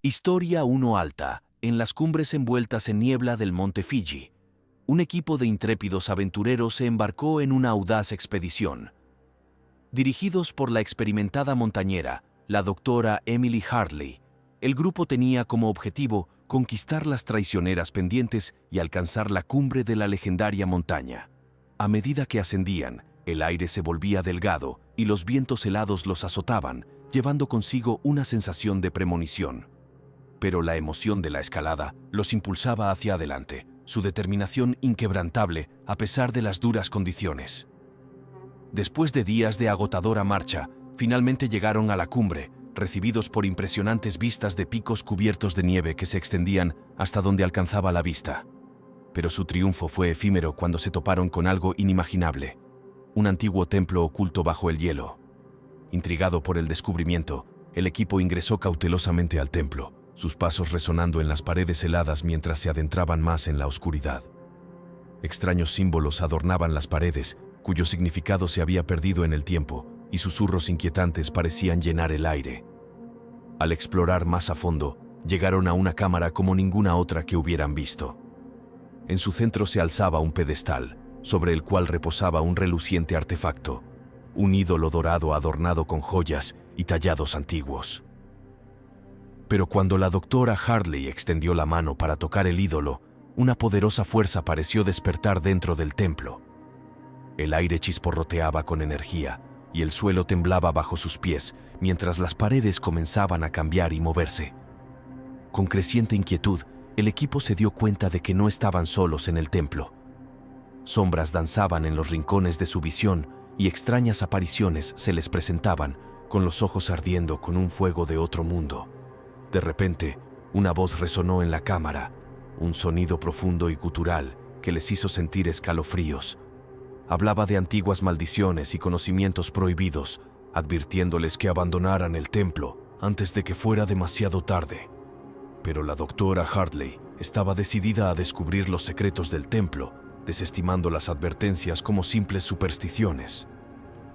Historia 1 Alta, en las cumbres envueltas en niebla del monte Fiji. Un equipo de intrépidos aventureros se embarcó en una audaz expedición. Dirigidos por la experimentada montañera, la doctora Emily Hartley, el grupo tenía como objetivo conquistar las traicioneras pendientes y alcanzar la cumbre de la legendaria montaña. A medida que ascendían, el aire se volvía delgado y los vientos helados los azotaban, llevando consigo una sensación de premonición. Pero la emoción de la escalada los impulsaba hacia adelante, su determinación inquebrantable a pesar de las duras condiciones. Después de días de agotadora marcha, finalmente llegaron a la cumbre, recibidos por impresionantes vistas de picos cubiertos de nieve que se extendían hasta donde alcanzaba la vista. Pero su triunfo fue efímero cuando se toparon con algo inimaginable: un antiguo templo oculto bajo el hielo. Intrigado por el descubrimiento, el equipo ingresó cautelosamente al templo, sus pasos resonando en las paredes heladas mientras se adentraban más en la oscuridad. Extraños símbolos adornaban las paredes, cuyo significado se había perdido en el tiempo, y susurros inquietantes parecían llenar el aire. Al explorar más a fondo, llegaron a una cámara como ninguna otra que hubieran visto. En su centro se alzaba un pedestal, sobre el cual reposaba un reluciente artefacto, un ídolo dorado adornado con joyas y tallados antiguos. Pero cuando la doctora Hartley extendió la mano para tocar el ídolo, una poderosa fuerza pareció despertar dentro del templo. El aire chisporroteaba con energía y el suelo temblaba bajo sus pies mientras las paredes comenzaban a cambiar y moverse. Con creciente inquietud, el equipo se dio cuenta de que no estaban solos en el templo. Sombras danzaban en los rincones de su visión y extrañas apariciones se les presentaban, con los ojos ardiendo con un fuego de otro mundo. De repente, una voz resonó en la cámara, un sonido profundo y gutural que les hizo sentir escalofríos. Hablaba de antiguas maldiciones y conocimientos prohibidos, advirtiéndoles que abandonaran el templo antes de que fuera demasiado tarde. Pero la doctora Hartley estaba decidida a descubrir los secretos del templo, desestimando las advertencias como simples supersticiones.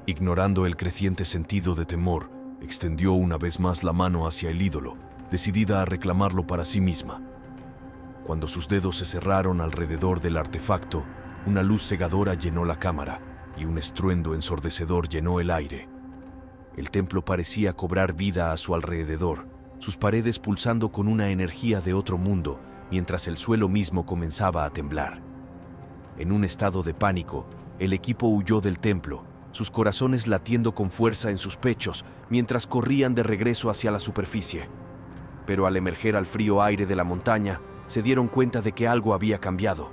Ignorando el creciente sentido de temor, extendió una vez más la mano hacia el ídolo, decidida a reclamarlo para sí misma. Cuando sus dedos se cerraron alrededor del artefacto, una luz cegadora llenó la cámara y un estruendo ensordecedor llenó el aire. El templo parecía cobrar vida a su alrededor, sus paredes pulsando con una energía de otro mundo, mientras el suelo mismo comenzaba a temblar. En un estado de pánico, el equipo huyó del templo, sus corazones latiendo con fuerza en sus pechos mientras corrían de regreso hacia la superficie. Pero al emerger al frío aire de la montaña, se dieron cuenta de que algo había cambiado.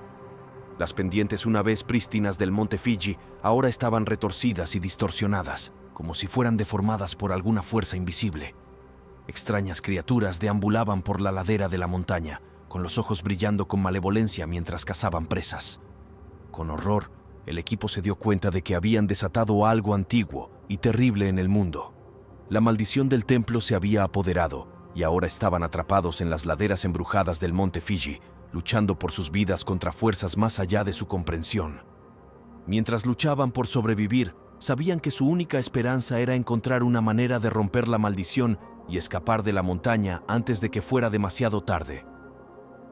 Las pendientes una vez prístinas del monte Fiji ahora estaban retorcidas y distorsionadas, como si fueran deformadas por alguna fuerza invisible. Extrañas criaturas deambulaban por la ladera de la montaña, con los ojos brillando con malevolencia mientras cazaban presas. Con horror, el equipo se dio cuenta de que habían desatado algo antiguo y terrible en el mundo. La maldición del templo se había apoderado, y ahora estaban atrapados en las laderas embrujadas del monte Fiji, luchando por sus vidas contra fuerzas más allá de su comprensión. Mientras luchaban por sobrevivir, sabían que su única esperanza era encontrar una manera de romper la maldición y escapar de la montaña antes de que fuera demasiado tarde.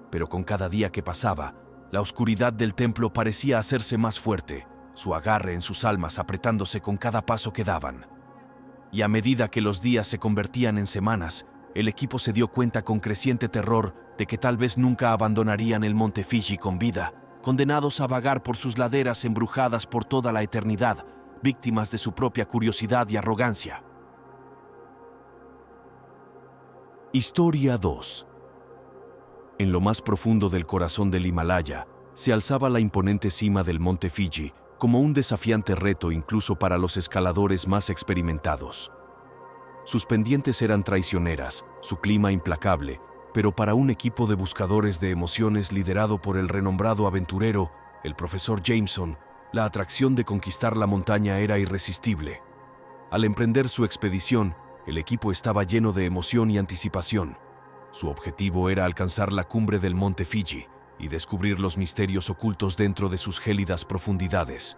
Pero con cada día que pasaba, la oscuridad del templo parecía hacerse más fuerte, su agarre en sus almas apretándose con cada paso que daban. Y a medida que los días se convertían en semanas, el equipo se dio cuenta con creciente terror de que tal vez nunca abandonarían el monte Fiji con vida, condenados a vagar por sus laderas embrujadas por toda la eternidad, víctimas de su propia curiosidad y arrogancia. Historia 2. En lo más profundo del corazón del Himalaya, se alzaba la imponente cima del monte Fiji como un desafiante reto incluso para los escaladores más experimentados. Sus pendientes eran traicioneras, su clima implacable, pero para un equipo de buscadores de emociones liderado por el renombrado aventurero, el profesor Jameson, la atracción de conquistar la montaña era irresistible. Al emprender su expedición, el equipo estaba lleno de emoción y anticipación. Su objetivo era alcanzar la cumbre del monte Fiji y descubrir los misterios ocultos dentro de sus gélidas profundidades.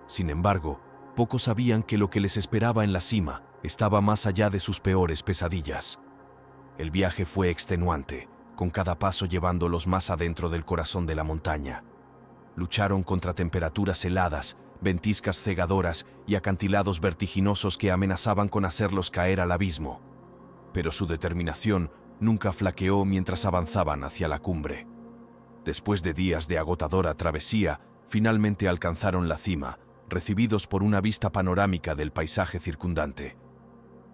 Sin embargo, pocos sabían que lo que les esperaba en la cima estaba más allá de sus peores pesadillas. El viaje fue extenuante, con cada paso llevándolos más adentro del corazón de la montaña. Lucharon contra temperaturas heladas, ventiscas cegadoras y acantilados vertiginosos que amenazaban con hacerlos caer al abismo. Pero su determinación nunca flaqueó mientras avanzaban hacia la cumbre. Después de días de agotadora travesía, finalmente alcanzaron la cima, recibidos por una vista panorámica del paisaje circundante.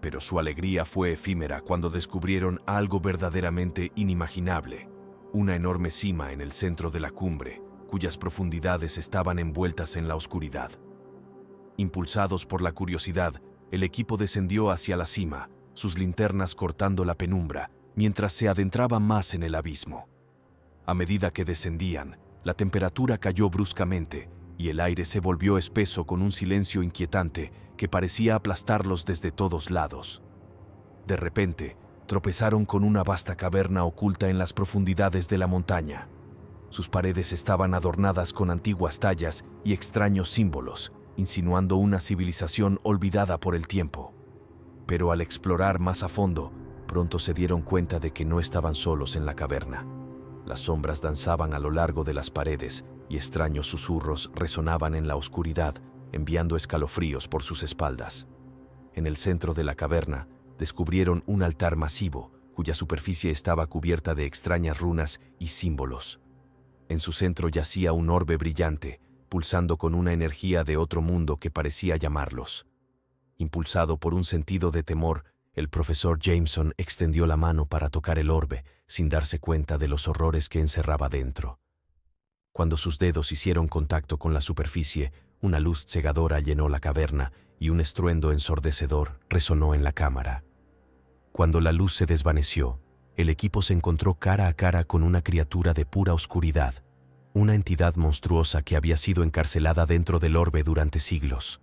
Pero su alegría fue efímera cuando descubrieron algo verdaderamente inimaginable: una enorme cima en el centro de la cumbre, cuyas profundidades estaban envueltas en la oscuridad. Impulsados por la curiosidad, el equipo descendió hacia la cima, sus linternas cortando la penumbra, mientras se adentraban más en el abismo. A medida que descendían, la temperatura cayó bruscamente y el aire se volvió espeso con un silencio inquietante que parecía aplastarlos desde todos lados. De repente, tropezaron con una vasta caverna oculta en las profundidades de la montaña. Sus paredes estaban adornadas con antiguas tallas y extraños símbolos, insinuando una civilización olvidada por el tiempo. Pero al explorar más a fondo, pronto se dieron cuenta de que no estaban solos en la caverna. Las sombras danzaban a lo largo de las paredes y extraños susurros resonaban en la oscuridad, enviando escalofríos por sus espaldas. En el centro de la caverna, descubrieron un altar masivo, cuya superficie estaba cubierta de extrañas runas y símbolos. En su centro yacía un orbe brillante, pulsando con una energía de otro mundo que parecía llamarlos. Impulsado por un sentido de temor, el profesor Jameson extendió la mano para tocar el orbe, sin darse cuenta de los horrores que encerraba dentro. Cuando sus dedos hicieron contacto con la superficie, una luz cegadora llenó la caverna y un estruendo ensordecedor resonó en la cámara. Cuando la luz se desvaneció, el equipo se encontró cara a cara con una criatura de pura oscuridad, una entidad monstruosa que había sido encarcelada dentro del orbe durante siglos.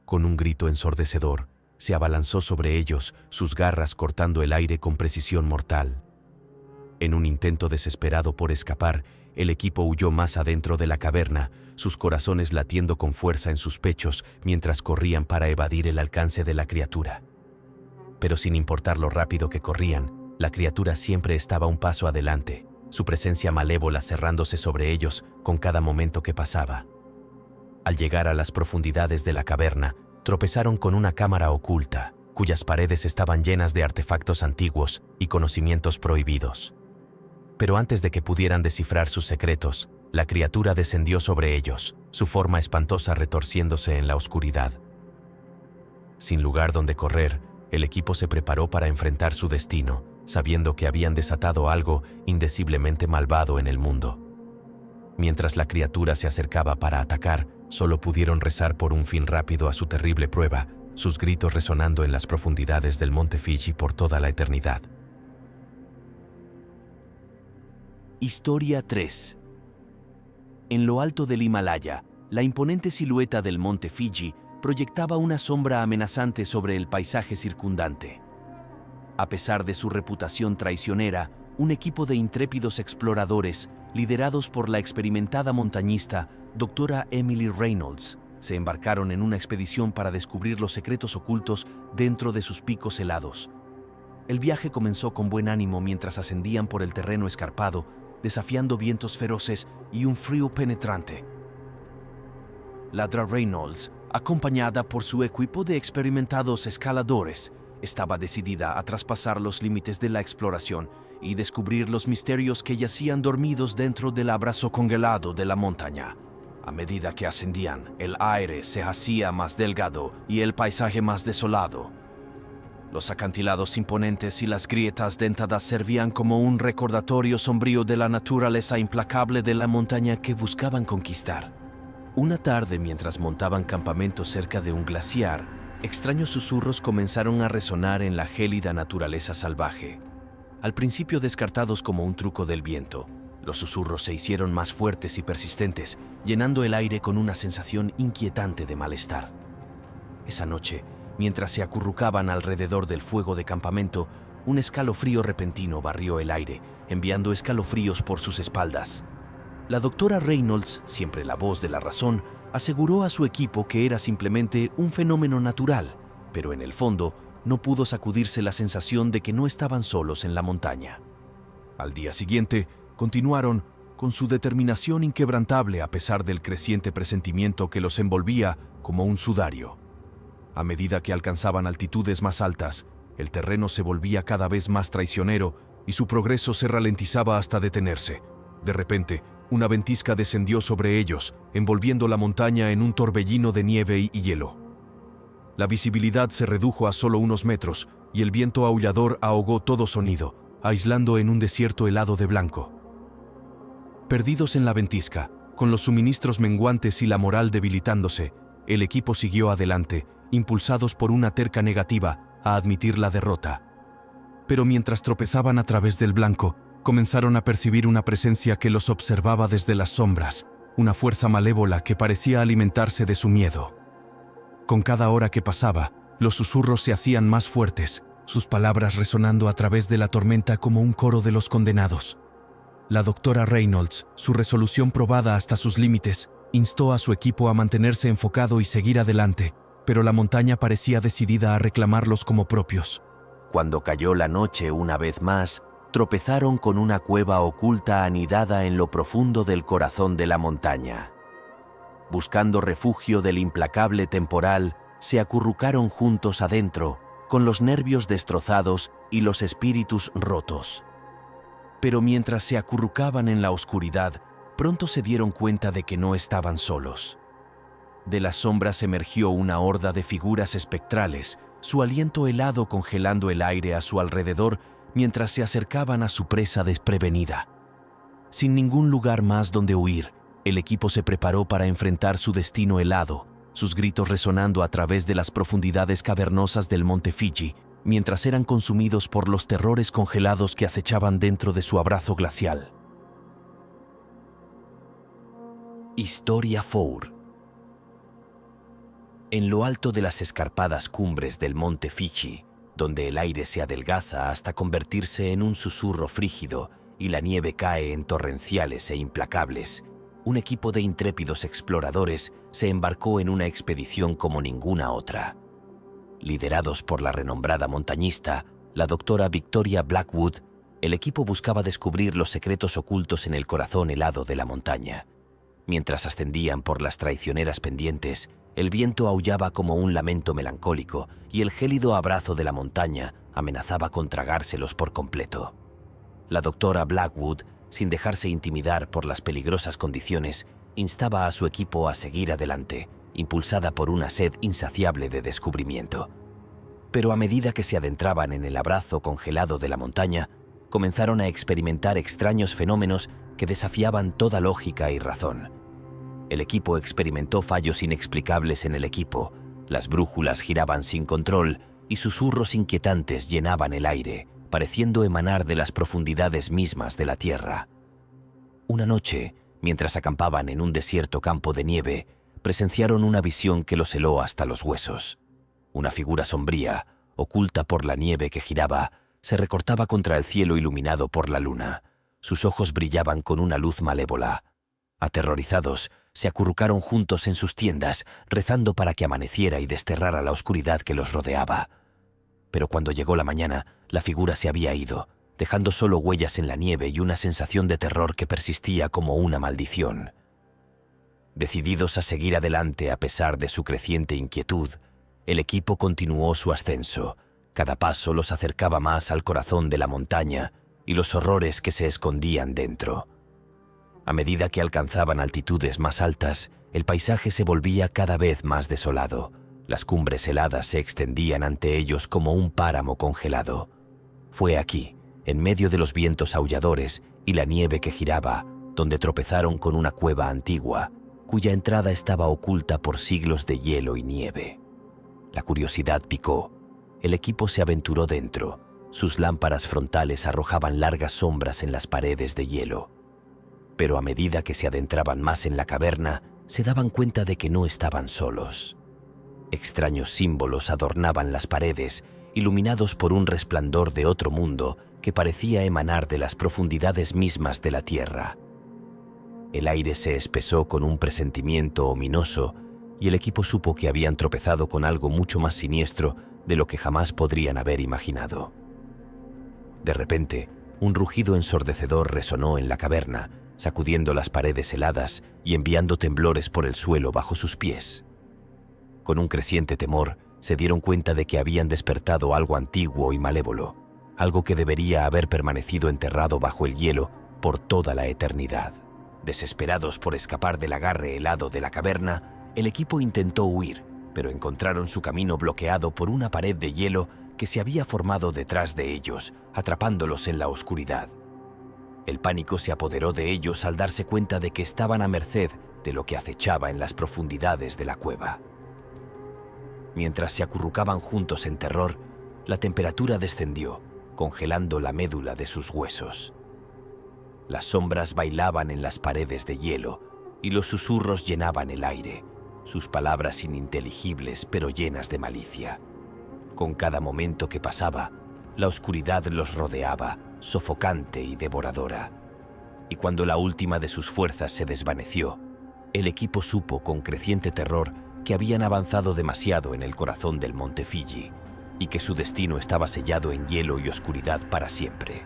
Con un grito ensordecedor, se abalanzó sobre ellos, sus garras cortando el aire con precisión mortal. En un intento desesperado por escapar, el equipo huyó más adentro de la caverna, sus corazones latiendo con fuerza en sus pechos mientras corrían para evadir el alcance de la criatura. Pero sin importar lo rápido que corrían, la criatura siempre estaba un paso adelante, su presencia malévola cerrándose sobre ellos con cada momento que pasaba. Al llegar a las profundidades de la caverna, tropezaron con una cámara oculta, cuyas paredes estaban llenas de artefactos antiguos y conocimientos prohibidos. Pero antes de que pudieran descifrar sus secretos, la criatura descendió sobre ellos, su forma espantosa retorciéndose en la oscuridad. Sin lugar donde correr, el equipo se preparó para enfrentar su destino, sabiendo que habían desatado algo indeciblemente malvado en el mundo. Mientras la criatura se acercaba para atacar, solo pudieron rezar por un fin rápido a su terrible prueba, sus gritos resonando en las profundidades del monte Fiji por toda la eternidad. Historia 3. En lo alto del Himalaya, la imponente silueta del monte Fiji proyectaba una sombra amenazante sobre el paisaje circundante. A pesar de su reputación traicionera, un equipo de intrépidos exploradores, liderados por la experimentada montañista Dra. Emily Reynolds, se embarcaron en una expedición para descubrir los secretos ocultos dentro de sus picos helados. El viaje comenzó con buen ánimo mientras ascendían por el terreno escarpado, desafiando vientos feroces y un frío penetrante. La Dra. Reynolds, acompañada por su equipo de experimentados escaladores, estaba decidida a traspasar los límites de la exploración y descubrir los misterios que yacían dormidos dentro del abrazo congelado de la montaña. A medida que ascendían, el aire se hacía más delgado y el paisaje más desolado. Los acantilados imponentes y las grietas dentadas servían como un recordatorio sombrío de la naturaleza implacable de la montaña que buscaban conquistar. Una tarde, mientras montaban campamento cerca de un glaciar, extraños susurros comenzaron a resonar en la gélida naturaleza salvaje. Al principio descartados como un truco del viento, los susurros se hicieron más fuertes y persistentes, llenando el aire con una sensación inquietante de malestar. Esa noche, mientras se acurrucaban alrededor del fuego de campamento, un escalofrío repentino barrió el aire, enviando escalofríos por sus espaldas. La doctora Reynolds, siempre la voz de la razón, aseguró a su equipo que era simplemente un fenómeno natural, pero en el fondo, no pudo sacudirse la sensación de que no estaban solos en la montaña. Al día siguiente, continuaron con su determinación inquebrantable a pesar del creciente presentimiento que los envolvía como un sudario. A medida que alcanzaban altitudes más altas, el terreno se volvía cada vez más traicionero y su progreso se ralentizaba hasta detenerse. De repente, una ventisca descendió sobre ellos, envolviendo la montaña en un torbellino de nieve y hielo. La visibilidad se redujo a solo unos metros y el viento aullador ahogó todo sonido, aislando en un desierto helado de blanco. Perdidos en la ventisca, con los suministros menguantes y la moral debilitándose, el equipo siguió adelante, impulsados por una terca negativa a admitir la derrota. Pero mientras tropezaban a través del blanco, comenzaron a percibir una presencia que los observaba desde las sombras, una fuerza malévola que parecía alimentarse de su miedo. Con cada hora que pasaba, los susurros se hacían más fuertes, sus palabras resonando a través de la tormenta como un coro de los condenados. La doctora Reynolds, su resolución probada hasta sus límites, instó a su equipo a mantenerse enfocado y seguir adelante, pero la montaña parecía decidida a reclamarlos como propios. Cuando cayó la noche una vez más, tropezaron con una cueva oculta anidada en lo profundo del corazón de la montaña. Buscando refugio del implacable temporal, se acurrucaron juntos adentro, con los nervios destrozados y los espíritus rotos. Pero mientras se acurrucaban en la oscuridad, pronto se dieron cuenta de que no estaban solos. De las sombras emergió una horda de figuras espectrales, su aliento helado congelando el aire a su alrededor mientras se acercaban a su presa desprevenida. Sin ningún lugar más donde huir, el equipo se preparó para enfrentar su destino helado, sus gritos resonando a través de las profundidades cavernosas del monte Fiji, mientras eran consumidos por los terrores congelados que acechaban dentro de su abrazo glacial. Historia 4. En lo alto de las escarpadas cumbres del monte Fiji, donde el aire se adelgaza hasta convertirse en un susurro frígido y la nieve cae en torrenciales e implacables, un equipo de intrépidos exploradores se embarcó en una expedición como ninguna otra. Liderados por la renombrada montañista, la doctora Victoria Blackwood, el equipo buscaba descubrir los secretos ocultos en el corazón helado de la montaña. Mientras ascendían por las traicioneras pendientes, el viento aullaba como un lamento melancólico y el gélido abrazo de la montaña amenazaba con tragárselos por completo. La doctora Blackwood, sin dejarse intimidar por las peligrosas condiciones, instaba a su equipo a seguir adelante, impulsada por una sed insaciable de descubrimiento. Pero a medida que se adentraban en el abrazo congelado de la montaña, comenzaron a experimentar extraños fenómenos que desafiaban toda lógica y razón. El equipo experimentó fallos inexplicables en el equipo, las brújulas giraban sin control y susurros inquietantes llenaban el aire, pareciendo emanar de las profundidades mismas de la tierra. Una noche, mientras acampaban en un desierto campo de nieve, presenciaron una visión que los heló hasta los huesos. Una figura sombría, oculta por la nieve que giraba, se recortaba contra el cielo iluminado por la luna. Sus ojos brillaban con una luz malévola. Aterrorizados, se acurrucaron juntos en sus tiendas, rezando para que amaneciera y desterrara la oscuridad que los rodeaba. Pero cuando llegó la mañana, la figura se había ido, dejando solo huellas en la nieve y una sensación de terror que persistía como una maldición. Decididos a seguir adelante a pesar de su creciente inquietud, el equipo continuó su ascenso. Cada paso los acercaba más al corazón de la montaña y los horrores que se escondían dentro. A medida que alcanzaban altitudes más altas, el paisaje se volvía cada vez más desolado. Las cumbres heladas se extendían ante ellos como un páramo congelado. Fue aquí, en medio de los vientos aulladores y la nieve que giraba, donde tropezaron con una cueva antigua, cuya entrada estaba oculta por siglos de hielo y nieve. La curiosidad picó. El equipo se aventuró dentro. Sus lámparas frontales arrojaban largas sombras en las paredes de hielo. Pero a medida que se adentraban más en la caverna, se daban cuenta de que no estaban solos. Extraños símbolos adornaban las paredes, iluminados por un resplandor de otro mundo que parecía emanar de las profundidades mismas de la tierra. El aire se espesó con un presentimiento ominoso y el equipo supo que habían tropezado con algo mucho más siniestro de lo que jamás podrían haber imaginado. De repente, un rugido ensordecedor resonó en la caverna, sacudiendo las paredes heladas y enviando temblores por el suelo bajo sus pies. Con un creciente temor, se dieron cuenta de que habían despertado algo antiguo y malévolo, algo que debería haber permanecido enterrado bajo el hielo por toda la eternidad. Desesperados por escapar del agarre helado de la caverna, el equipo intentó huir, pero encontraron su camino bloqueado por una pared de hielo que se había formado detrás de ellos, atrapándolos en la oscuridad. El pánico se apoderó de ellos al darse cuenta de que estaban a merced de lo que acechaba en las profundidades de la cueva. Mientras se acurrucaban juntos en terror, la temperatura descendió, congelando la médula de sus huesos. Las sombras bailaban en las paredes de hielo y los susurros llenaban el aire, sus palabras ininteligibles pero llenas de malicia. Con cada momento que pasaba, la oscuridad los rodeaba, sofocante y devoradora. Y cuando la última de sus fuerzas se desvaneció, el equipo supo con creciente terror que habían avanzado demasiado en el corazón del monte Fiji y que su destino estaba sellado en hielo y oscuridad para siempre.